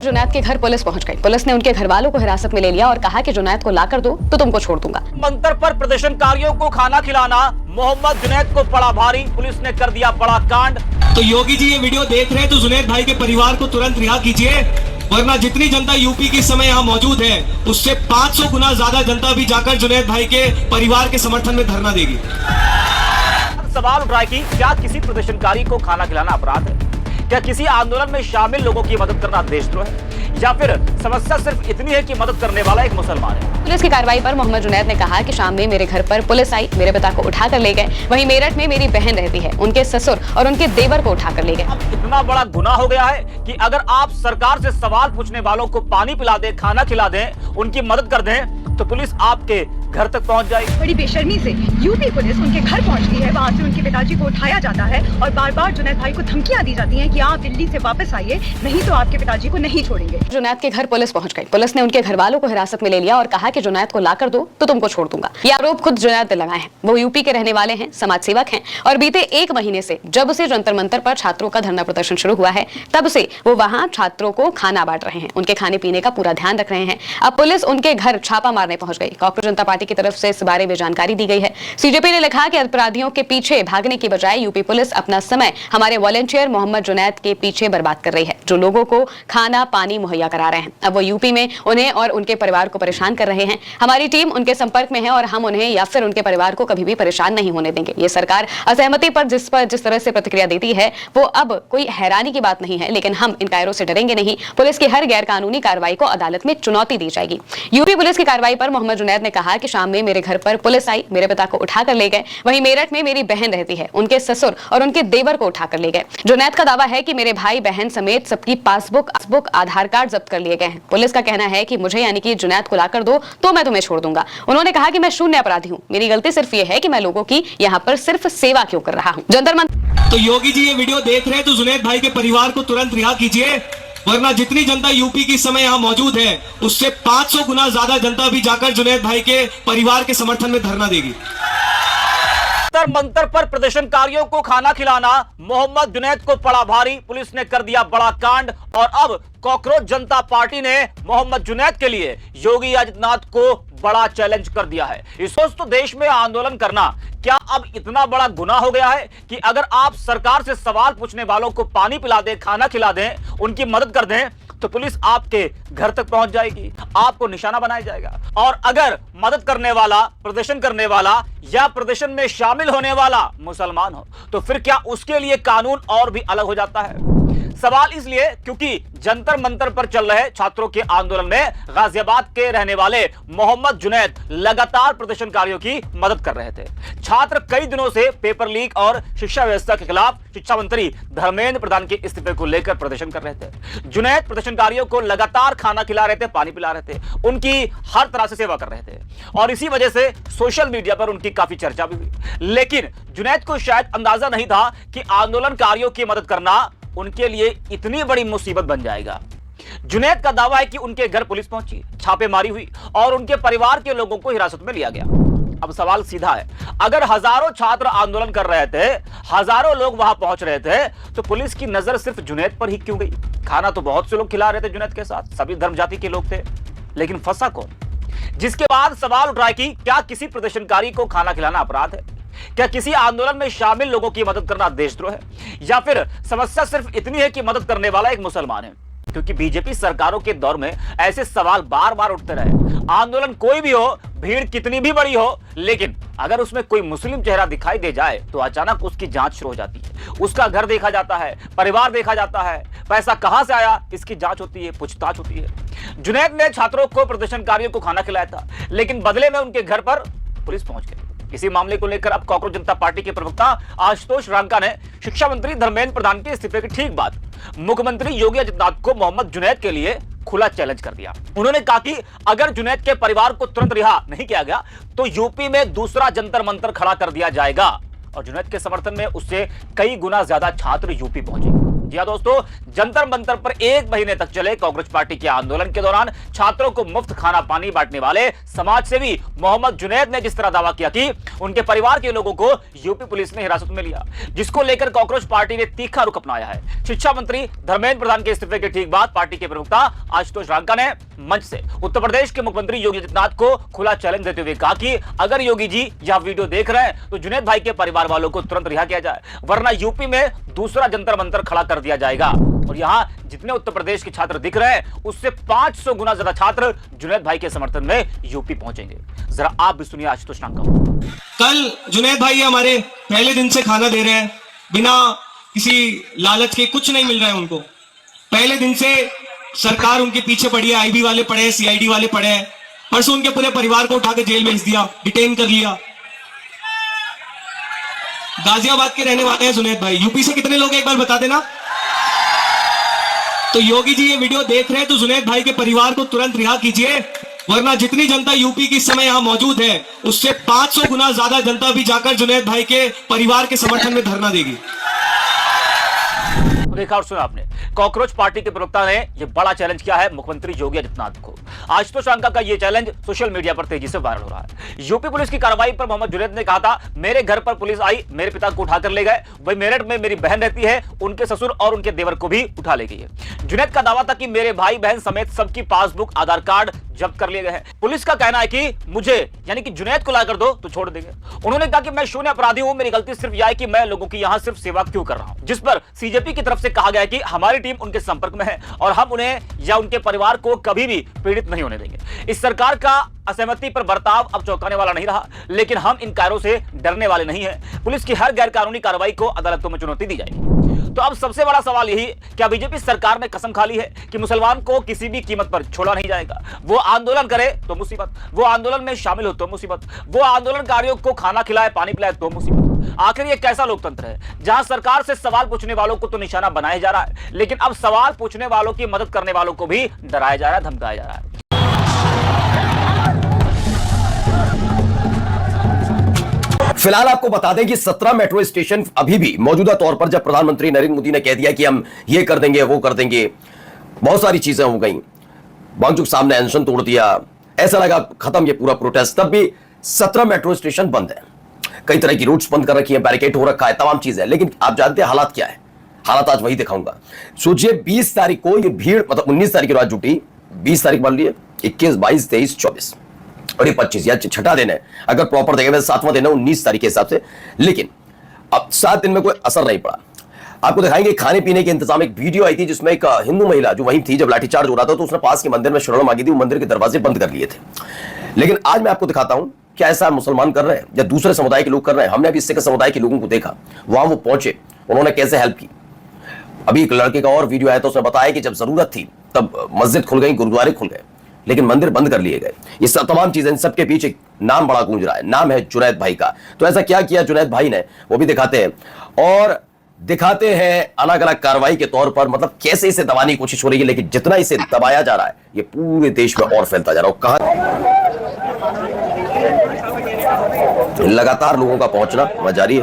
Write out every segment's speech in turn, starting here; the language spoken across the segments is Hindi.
जुनैद के घर पुलिस पहुंच गई। पुलिस ने उनके घर वालों को हिरासत में ले लिया और कहा कि जुनैद को लाकर दो तो तुमको छोड़ दूंगा। मंतर पर प्रदर्शनकारियों को खाना खिलाना मोहम्मद जुनैद को पड़ा भारी, पुलिस ने कर दिया बड़ा कांड। तो योगी जी ये वीडियो देख रहे हैं तो जुनैद भाई के परिवार को तुरंत रिहा कीजिए, वरना जितनी जनता यूपी के समय यहाँ मौजूद है उससे 500 गुना ज्यादा जनता भी जाकर जुनैद भाई के परिवार के समर्थन में धरना देगी। सवाल उठ रहा है कि क्या किसी प्रदर्शनकारी को खाना खिलाना अपराध है? क्या किसी आंदोलन में शामिल लोगों की मदद करना देशद्रोह है? या फिर समस्या सिर्फ इतनी है कि मदद करने वाला एक मुसलमान है? पुलिस की कार्रवाई पर मोहम्मद जुनैद ने कहा कि शाम में मेरे घर पर पुलिस आई, मेरे पिता को उठाकर ले गए। वहीं मेरठ में मेरी बहन रहती है, उनके ससुर और उनके देवर को उठाकर ले गए। अब इतना बड़ा गुनाह हो गया है कि अगर आप सरकार से सवाल पूछने वालों को पानी पिला दें, खाना खिला दें, उनकी मदद कर दें तो पुलिस आपके घर तक पहुंच जाएगी। बड़ी बेशर्मी से यूपी पुलिस उनके घर पहुंचती है, वहां से उनके पिताजी को उठाया जाता है और बार बार जुनैद भाई को धमकियां दी जाती हैं कि आप दिल्ली से वापस आइए, नहीं तो आपके पिताजी को नहीं छोड़ेंगे। जुनैद के घर पुलिस पहुंच गई। पुलिस ने उनके घर वालों को हिरासत में ले लिया और कहा कि जुनैद को लाकर दो तो तुमको छोड़ दूंगा। ये आरोप खुद जुनैद ने लगाए हैं। वो यूपी के रहने वाले हैं, समाज सेवक हैं और बीते 1 महीने से जब से जंतर मंतर पर छात्रों का धरना प्रदर्शन शुरू हुआ है तब से वो वहाँ छात्रों को खाना बांट रहे हैं, उनके खाने पीने का पूरा ध्यान रख रहे हैं। अब पुलिस उनके घर छापा मारने पहुंच गई। कांग्रेस जनता पार्टी की तरफ से इस बारे में जानकारी दी गई है। सीजेपी ने लिखा कि अपराधियों के पीछे भागने की बजाय यूपी पुलिस अपना समय हमारे वॉलंटियर मोहम्मद जुनैद के पीछे बर्बाद कर रही है, जो लोगों को खाना पानी मुहैया करा रहे हैं। अब वो यूपी में उन्हें और उनके परिवार को परेशान कर रहे हैं। हमारी टीम उनके संपर्क में है और हम उन्हें या फिर उनके परिवार को कभी भी परेशान नहीं होने देंगे। ये सरकार असहमति पर जिस तरह से प्रतिक्रिया देती है वो अब कोई हैरानी की बात नहीं है, लेकिन हम इन कायरों से डरेंगे नहीं। पुलिस की हर गैर कानूनी कार्रवाई को अदालत में चुनौती दी जाएगी। यूपी पुलिस की कार्रवाई पर मोहम्मद जुनैद ने कहा कि शाम में मेरे घर पर पुलिस आई, मेरे पिता को उठाकर ले गए। वहीं मेरठ में मेरी बहन रहती है, उनके ससुर और उनके देवर को उठाकर ले गए। जुनैद का दावा है कि मेरे भाई बहन समेत सबकी पासबुक आधार कार्ड जब्त कर लिए गए हैं। पुलिस का कहना है कि मुझे यानी कि जुनैद को लाकर दो तो मैं तुम्हें छोड़ दूंगा। उन्होंने कहा कि मैं शून्य अपराधी हूँ, मेरी गलती सिर्फ ये है कि मैं लोगों की यहाँ पर सिर्फ सेवा क्यों कर रहा हूँ। जंतर मंतर। तो योगी जी ये वीडियो देख रहे हैं तो जुनैद भाई के परिवार को तुरंत रिहा कीजिए, वरना जितनी जनता यूपी की समय यहाँ मौजूद है उससे 500 गुना ज्यादा जनता भी जाकर जुनैद भाई के परिवार के समर्थन में धरना देगी। मंतर पर प्रदर्शनकारियों को खाना खिलाना मोहम्मद जुनैद को पड़ा भारी, पुलिस ने कर दिया बड़ा कांड। और अब कॉकरोच जनता पार्टी ने मोहम्मद जुनैद के लिए योगी आदित्यनाथ को बड़ा चैलेंज कर दिया है। इस वक्त तो देश में आंदोलन करना क्या अब इतना बड़ा गुनाह हो गया है कि अगर आप सरकार से सवाल पूछने वालों को पानी पिला दें, खाना खिला दें, उनकी मदद कर दें तो पुलिस आपके घर तक पहुंच जाएगी, आपको निशाना बनाया जाएगा। और अगर मदद करने वाला, प्रदर्शन करने वाला या प्रदर्शन में शामिल होने वाला मुसलमान हो तो फिर क्या उसके लिए कानून और भी अलग हो जाता है? सवाल इसलिए क्योंकि जंतर मंतर पर चल रहे छात्रों के आंदोलन में गाजियाबाद के रहने वाले मोहम्मद जुनैद लगातार प्रदर्शनकारियों की मदद कर रहे थे। छात्र कई दिनों से पेपर लीक और शिक्षा व्यवस्था के खिलाफ शिक्षा मंत्री धर्मेंद्र प्रधान के इस्तीफे को लेकर प्रदर्शन कर रहे थे। जुनैद प्रदर्शनकारियों को लगातार खाना खिला रहे थे, पानी पिला रहे थे, उनकी हर तरह से सेवा कर रहे थे और इसी वजह से सोशल मीडिया पर उनकी काफी चर्चा भी हुई। लेकिन जुनैद को शायद अंदाजा नहीं था कि आंदोलनकारियों की मदद करना उनके लिए इतनी बड़ी मुसीबत बन जाएगा। जुनैद का दावा है कि उनके घर पुलिस पहुंची, छापेमारी हुई और उनके परिवार के लोगों को हिरासत में लिया गया। अब सवाल सीधा है, अगर हजारों छात्र आंदोलन कर रहे थे, हजारों लोग वहां पहुंच रहे थे तो पुलिस की नजर सिर्फ जुनैद पर ही क्यों गई? खाना तो बहुत से लोग खिला रहे थे जुनैद के साथ, सभी धर्म जाति के लोग थे, लेकिन फंसा कौन? जिसके बाद सवाल उठ रहा है कि क्या किसी प्रदर्शनकारी को खाना खिलाना अपराध है? क्या किसी आंदोलन में शामिल लोगों की मदद करना देशद्रोह है? या फिर समस्या सिर्फ इतनी है कि मदद करने वाला एक मुसलमान है? क्योंकि बीजेपी सरकारों के दौर में ऐसे सवाल बार बार उठते रहे। आंदोलन कोई भी हो, भीड़ कितनी भी बड़ी हो, लेकिन अगर उसमें कोई मुस्लिम चेहरा दिखाई दे जाए तो अचानक उसकी जांच शुरू हो जाती है, उसका घर देखा जाता है, परिवार देखा जाता है, पैसा कहां से आया इसकी जांच होती है, पूछताछ होती है। जुनैद ने छात्रों को, प्रदर्शनकारियों को खाना खिलाया था, लेकिन बदले में उनके घर पर पुलिस पहुंच गई। इसी मामले को लेकर अब कॉकरोच जनता पार्टी के प्रवक्ता आशुतोष रांका ने शिक्षा मंत्री धर्मेंद्र प्रधान के इस्तीफे के ठीक बाद मुख्यमंत्री योगी आदित्यनाथ को मोहम्मद जुनैद के लिए खुला चैलेंज कर दिया। उन्होंने कहा कि अगर जुनैद के परिवार को तुरंत रिहा नहीं किया गया तो यूपी में दूसरा जंतर मंतर खड़ा कर दिया जाएगा और जुनैद के समर्थन में उससे कई गुना ज्यादा छात्र यूपी पहुंचेंगे। जी हाँ दोस्तों, जंतर मंतर पर 1 महीने तक चले कांग्रेस पार्टी के आंदोलन के दौरान छात्रों को मुफ्त खाना पानी बांटने वाले समाजसेवी मोहम्मद जुनैद ने जिस तरह दावा किया कि उनके परिवार के लोगों को यूपी पुलिस ने हिरासत में लिया, जिसको लेकर कांग्रेस पार्टी ने तीखा रुख अपनाया है। शिक्षा मंत्री धर्मेंद्र प्रधान के इस्तीफे के ठीक बाद पार्टी के प्रवक्ता आशुतोष रांका ने मंच से उत्तर प्रदेश के मुख्यमंत्री योगी आदित्यनाथ को खुला चैलेंज देते हुए कहा कि अगर योगी जी यह वीडियो देख रहे हैं तो जुनैद भाई के परिवार वालों को तुरंत रिहा किया जाए, वरना यूपी में दूसरा जंतर मंतर खड़ा कर दिया जाएगा। और यहाँ जितने उत्तर प्रदेश के छात्र दिख रहे हैं उससे 500 गुना ज्यादा छात्र जुनैद भाई के समर्थन में यूपी पहुंचेंगे। जरा आप भी सुनिए आशुतोष रांका। कल जुनैद भाई हमारे पहले दिन से खाना दे रहे हैं, बिना किसी लालच के, कुछ नहीं मिल रहा है उनको। पहले दिन से सरकार उनके पीछे पड़ी है, आईबी वाले पड़े हैं, सीआईडी वाले पड़े हैं। परसों उनके पूरे परिवार को उठा के जेल भेज दिया, डिटेन कर लिया। गाजियाबाद के रहने वाले हैं जुनैद भाई। यूपी से कितने लोग एक बार बता देना। तो योगी जी ये वीडियो देख रहे हैं तो जुनैद भाई के परिवार को तुरंत रिहा कीजिए, वरना जितनी जनता यूपी की इस समय यहां मौजूद है उससे 500 गुना ज्यादा जनता भी जाकर जुनैद भाई के परिवार के समर्थन में धरना देगी। देखा और सुना आपने, कॉकरोच पार्टी के प्रवक्ता ने यह बड़ा चैलेंज किया है मुख्यमंत्री योगी आदित्यनाथ को। आशुतोष रांका का यह चैलेंज सोशल मीडिया पर तेजी से वायरल हो रहा है। यूपी पुलिस की कार्रवाई पर मोहम्मद जुनैद ने कहा था, मेरे घर पर पुलिस आई, मेरे पिता को उठाकर ले गए, वही मेरठ में मेरी बहन रहती है, उनके ससुर और उनके देवर को भी उठा ले गई है। जुनैद का दावा था कि मेरे भाई बहन समेत सबकी पासबुक, आधार कार्ड जब्त कर लिए गए हैं। पुलिस का कहना है कि मुझे यानी कि जुनैद को लाकर दो तो छोड़ देंगे। उन्होंने कहा कि मैं शून्य अपराधी हूं, मेरी गलती सिर्फ यह है कि मैं लोगों की यहां सिर्फ सेवा क्यों कर रहा हूं। जिस पर सीजेपी की तरफ से कहा गया कि हमारी टीम उनके संपर्क में है और हम उन्हें या उनके परिवार को कभी भी पीड़ित नहीं होने देंगे। इस सरकार का असहमति पर बर्ताव अब चौंकाने वाला नहीं रहा, लेकिन हम इन कार्यों से डरने वाले नहीं हैं। पुलिस की हर गैर कानूनी कार्रवाई को अदालतों में चुनौती दी जाएगी। तो अब सबसे बड़ा सवाल यही, क्या बीजेपी सरकार ने कसम खा ली है कि मुसलमान को किसी भी कीमत पर छोड़ा नहीं जाएगा? वो आंदोलन करे तो मुसीबत, वो आंदोलन में शामिल हो तो मुसीबत, वो आंदोलनकारियों को खाना खिलाए, पानी पिलाए तो मुसीबत। आखिर ये कैसा लोकतंत्र है जहां सरकार से सवाल पूछने वालों को तो निशाना बनाया जा रहा है, लेकिन अब सवाल पूछने वालों की मदद करने वालों को भी डराया जा रहा है, धमकाया जा रहा है। फिलहाल आपको बता दें कि 17 मेट्रो स्टेशन अभी भी मौजूदा तौर पर, जब प्रधानमंत्री नरेंद्र मोदी ने कह दिया कि हम ये कर देंगे वो कर देंगे, बहुत सारी चीजें हो गई, वांगचुक साहब ने अनशन तोड़ दिया, ऐसा लगा खत्म ये पूरा प्रोटेस्ट, तब भी 17 मेट्रो स्टेशन बंद है। कई तरह की रूट्स बंद कर रखी है, बैरिकेड हो रखा है, तमाम चीजें। लेकिन आप जानते हैं हालात क्या है? हालात आज वही दिखाऊंगा। सोचिए 20 तारीख को ये भीड़, मतलब 19 तारीख की रात जुटी, 20 तारीख मान लिए, 21, 22, 23, 24 और ये 25, या छठा दिन है अगर प्रॉपर देखें, 7वां दिन है 19 तारीख के हिसाब से। लेकिन अब 7 दिन में कोई असर नहीं पड़ा। आपको दिखाएंगे खाने पीने के इंतजाम। एक वीडियो आई थी जिसमें एक हिंदू महिला जो वहीं थी जब लाठीचार्ज हो रहा था, तो उसने पास के मंदिर में शरण मांगी थी, वो मंदिर के दरवाजे बंद कर लिए थे। लेकिन आज मैं आपको दिखाता हूं क्या ऐसा मुसलमान कर रहे हैं या दूसरे समुदाय के लोग कर रहे हैं। हमने अभी सिख समुदाय के लोगों को देखा, वहां वो पहुंचे, उन्होंने कैसे हेल्प की। अभी एक लड़के का और वीडियो आया तो उसने बताया कि जब जरूरत थी तब मस्जिद खुल गई, गुरुद्वारे खुल गए, लेकिन मंदिर बंद कर लिए गए। ये सब तमाम चीजें, इन सबके पीछे नाम बड़ा गूंज रहा है, नाम है जुनैद भाई का। तो ऐसा क्या किया जुनैद भाई ने, वो भी दिखाते हैं और दिखाते हैं अलग अलग कार्रवाई के तौर पर, मतलब कैसे इसे दबाने की कोशिश हो रही है। लेकिन जितना इसे दबाया जा रहा है ये पूरे देश में और फैलता जा रहा है। कहां लगातार लोगों का पहुंचना वहां जारी है।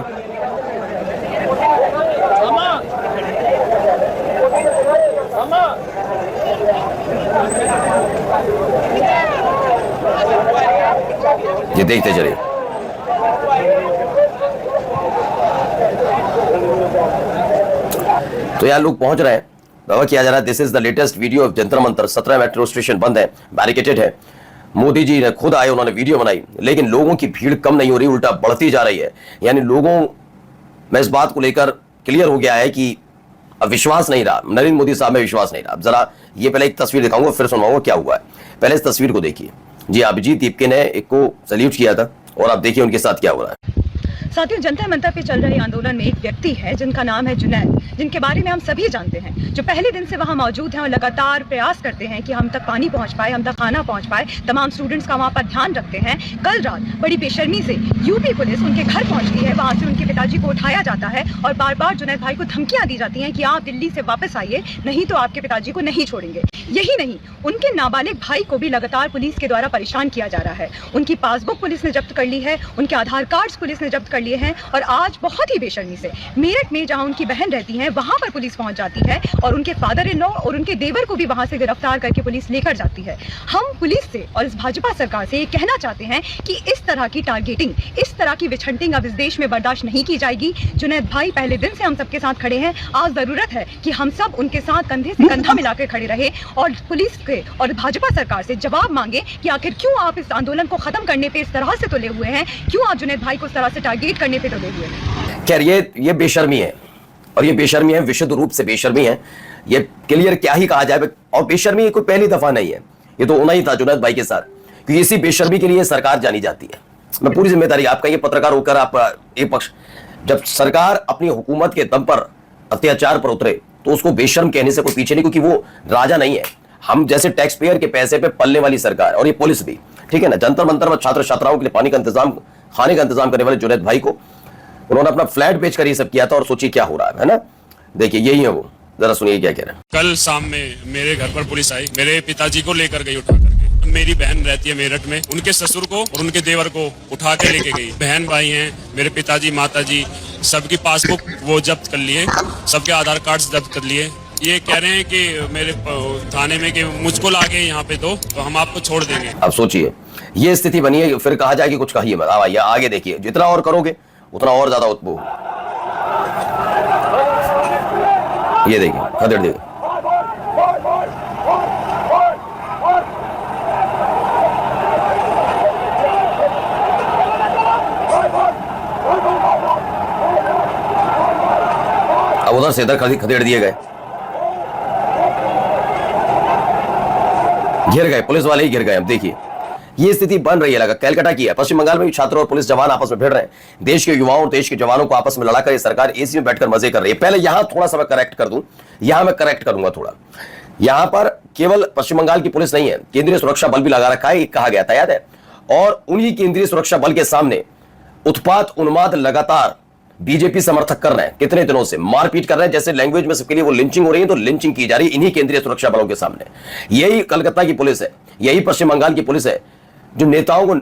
ये देखते चलिए। तो यहां लोग पहुंच रहे हैं, दावा किया जा रहा है this is the latest video of Jantar Mantar. 17 metro station बंद है, बैरिकेटेड है। मोदी जी ने खुद आए, उन्होंने वीडियो बनाई, लेकिन लोगों की भीड़ कम नहीं हो रही, उल्टा बढ़ती जा रही है। यानी लोगों में इस बात को लेकर क्लियर हो गया है कि अब विश्वास नहीं रहा, नरेंद्र मोदी साहब में विश्वास नहीं रहा। अब जरा ये पहले एक तस्वीर दिखाऊंगा, फिर सुनाऊंगा क्या हुआ है। पहले इस तस्वीर को देखिए। जी अभिजीत दीपके ने एक को सैल्यूट किया था और आप देखिए उनके साथ क्या हो रहा है। साथियों, जंतर मंतर पे चल रहे आंदोलन में एक व्यक्ति है जिनका नाम है जुनैद, जिनके बारे में हम सभी जानते हैं, जो पहले दिन से वहाँ मौजूद हैं और लगातार प्रयास करते हैं कि हम तक पानी पहुँच पाए, हम तक खाना पहुँच पाए। तमाम स्टूडेंट्स का वहाँ पर ध्यान रखते हैं। कल रात बड़ी बेशर्मी से यूपी पुलिस उनके घर पहुँचती है, वहाँ से उनके पिताजी को उठाया जाता है और बार बार जुनैद भाई को धमकियाँ दी जाती हैं कि आप दिल्ली से वापस आइए, नहीं तो आपके पिताजी को नहीं छोड़ेंगे। यही नहीं, उनके नाबालिग भाई को भी लगातार पुलिस के द्वारा परेशान किया जा रहा है। उनकी पासबुक पुलिस ने जब्त कर ली है, उनके आधार कार्ड्स पुलिस ने जब्त कर लिए हैं और आज बहुत ही बेशर्मी से मेरठ में जहां उनकी बहन रहती है वहां पर पुलिस पहुंच जाती है और उनके फादर इन लॉ और उनके देवर को भी वहां से गिरफ्तार करके पुलिस लेकर जाती है। हम पुलिस से और इस भाजपा सरकार से ये कहना चाहते हैं कि इस तरह की टारगेटिंग, इस तरह की विछंटिंग अब इस देश में बर्दाश्त नहीं की जाएगी। जुनैद भाई पहले दिन से हम सबके साथ खड़े हैं, आज जरूरत है कि हम सब उनके साथ कंधे से कंधा मिलाकर खड़े रहे और पुलिस के और भाजपा सरकार से जवाब मांगे कि आखिर क्यों आप इस आंदोलन को खत्म करने पे इस तरह से तुले हुए हैं, क्यों आप जुनैद भाई को इस तरह से टारगेट करने पे तुले हुए हैं। खैर ये बेशर्मी है और ये बेशर्मी है, विशुद्ध रूप से बेशर्मी है। ये क्लियर क्या ही कहा जाए, और बेशर्मी कोई पहली दफा नहीं है, ये तो होना ही था जुनैद भाई के साथ, क्योंकि इसी बेशर्मी के लिए सरकार जानी जाती है। मैं पूरी जिम्मेदारी आपका, ये पत्रकार होकर आप एक पक्ष, जब सरकार अपनी हुकूमत के दम पर अत्याचार पर उतरे तो उसको बेशर्म कहने से कोई पीछे नहीं, क्योंकि वो राजा नहीं है। हम जैसे टैक्स पेयर के पैसे पे पलने वाली सरकार, और ये पुलिस भी, ठीक है ना। जंतर मंतर में छात्र छात्राओं के लिए पानी का इंतजाम, खाने का इंतजाम करने वाले जुनैद भाई को उन्होंने अपना फ्लैट बेचकर ये सब किया था, और सोचिए क्या हो रहा है ना। देखिए यही है वो, जरा सुनिए क्या कह रहे हैं। कल शाम में मेरे घर पर पुलिस आई, मेरे पिताजी को लेकर गई उठा करके। मेरी बहन रहती है मेरठ में, उनके ससुर को और उनके देवर को उठा के लेके गई। बहन भाई हैं, मेरे पिताजी माताजी, सबकी पासबुक वो जब्त कर लिए, सबके आधार कार्ड जब्त कर लिए। ये कह रहे हैं कि मेरे थाने में कि मुझको लाके यहाँ पे दो तो हम आपको छोड़ देंगे। अब सोचिए ये स्थिति बनी है, फिर कहा जाए कि कुछ कहिए मत। आइए आगे देखिए, जितना और करोगे उतना और ज्यादा उत्पो। ये देखिए खदेड़ देखिए, अब उधर से इधर खदेड़ दिए गए, घिर गए, पुलिस वाले ही घिर गए। अब देखिए ये स्थिति बन रही है, लगा कलकत्ता की है। पश्चिम बंगाल में भी छात्र और पुलिस जवान आपस में भिड़ रहे हैं। देश के युवाओं और देश के जवानों को आपस में लड़ाकर ये सरकार एसी में बैठकर मजे कर रही है। पहले यहां थोड़ा सा मैं करेक्ट कर दूं, यहां मैं करेक्ट करूंगा थोड़ा। यहां पर केवल पश्चिम बंगाल की पुलिस नहीं है, केंद्रीय सुरक्षा बल भी लगा रखा है, कहा गया था, याद है। और उन्हीं केंद्रीय सुरक्षा बल के सामने उत्पात उन्माद लगातार बीजेपी समर्थक कर रहे हैं, कितने दिनों से मारपीट कर रहे हैं। जैसे लैंग्वेज में सबके लिए वो लिंचिंग हो रही है, तो लिंचिंग की जा रही है इन्हीं केंद्रीय सुरक्षा बलों के सामने। यही कलकत्ता की पुलिस है, यही पश्चिम बंगाल की पुलिस है जो नेताओं को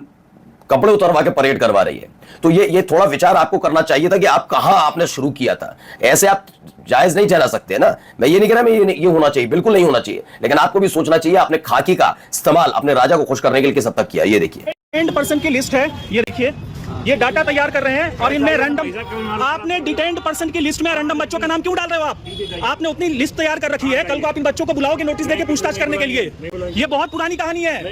कपड़े उतरवा के परेड करवा रही है। तो ये थोड़ा विचार आपको करना चाहिए था कि आप कहां आपने शुरू किया था। ऐसे आप जायज नहीं ठहरा सकते ना। मैं ये नहीं कह रहा मैं ये होना चाहिए, बिल्कुल नहीं होना चाहिए, लेकिन आपको भी सोचना चाहिए आपने खाकी का इस्तेमाल अपने राजा को खुश करने के लिए किस हद तक किया। ये देखिए 10% की लिस्ट है, ये देखिए, ये डाटा तैयार कर रहे हैं और इनमें रैंडम, आपने डिटेन्ड पर्सन की लिस्ट में रैंडम बच्चों का नाम क्यों डाल रहे हो आप? आपने उतनी लिस्ट तैयार कर रखी है, कल को आप इन बच्चों को बुलाओगे नोटिस देके पूछताछ करने के लिए। ये बहुत पुरानी कहानी है,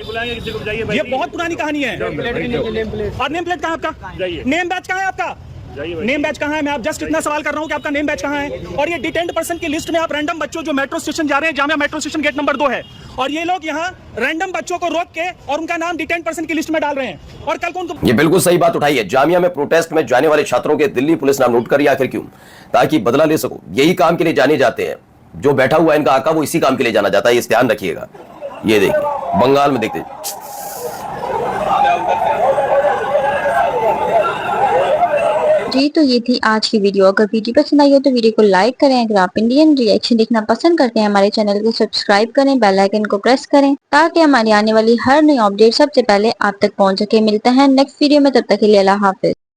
ये बहुत पुरानी कहानी है। और नेम प्लेट कहाँ है आपका? नेम बैच कहाँ है आपका? नेम बैच कहाँ है? मैं आप जस्ट इतना सवाल कर रहा हूँ कि आपका नेम बैच कहाँ है। और ये डिटेन्ड पर्सन की लिस्ट में आप रैंडम बच्चों जो मेट्रो स्टेशन जा रहे हैं, Jamia metro station gate number 2 है, और ये लोग यहाँ रैंडम बच्चों को रोक के और उनका नाम डिटेन्ड पर्सन की लिस्ट में डाल रहे हैं। और कल को उनको, ये बिल्कुल सही बात उठाई है। जामिया में प्रोटेस्ट में जाने वाले छात्रों के दिल्ली पुलिस नाम नोट करिए, आखिर क्यों? ताकि बदला ले सको। यही काम के लिए जाने जाते हैं, जो बैठा हुआ है इनका आका वो इसी काम के लिए जाना जाता है, इस ध्यान रखिएगा। ये देखिए बंगाल में देखते जी। तो ये थी आज की वीडियो। अगर वीडियो पसंद आई हो तो वीडियो को लाइक करें। अगर आप इंडियन रिएक्शन देखना पसंद करते हैं हमारे चैनल को सब्सक्राइब करें, बेल आइकन को प्रेस करें ताकि हमारी आने वाली हर नई अपडेट सबसे पहले आप तक पहुंच सके। मिलते हैं नेक्स्ट वीडियो में, तब तक के लिए अल्लाह हाफिज।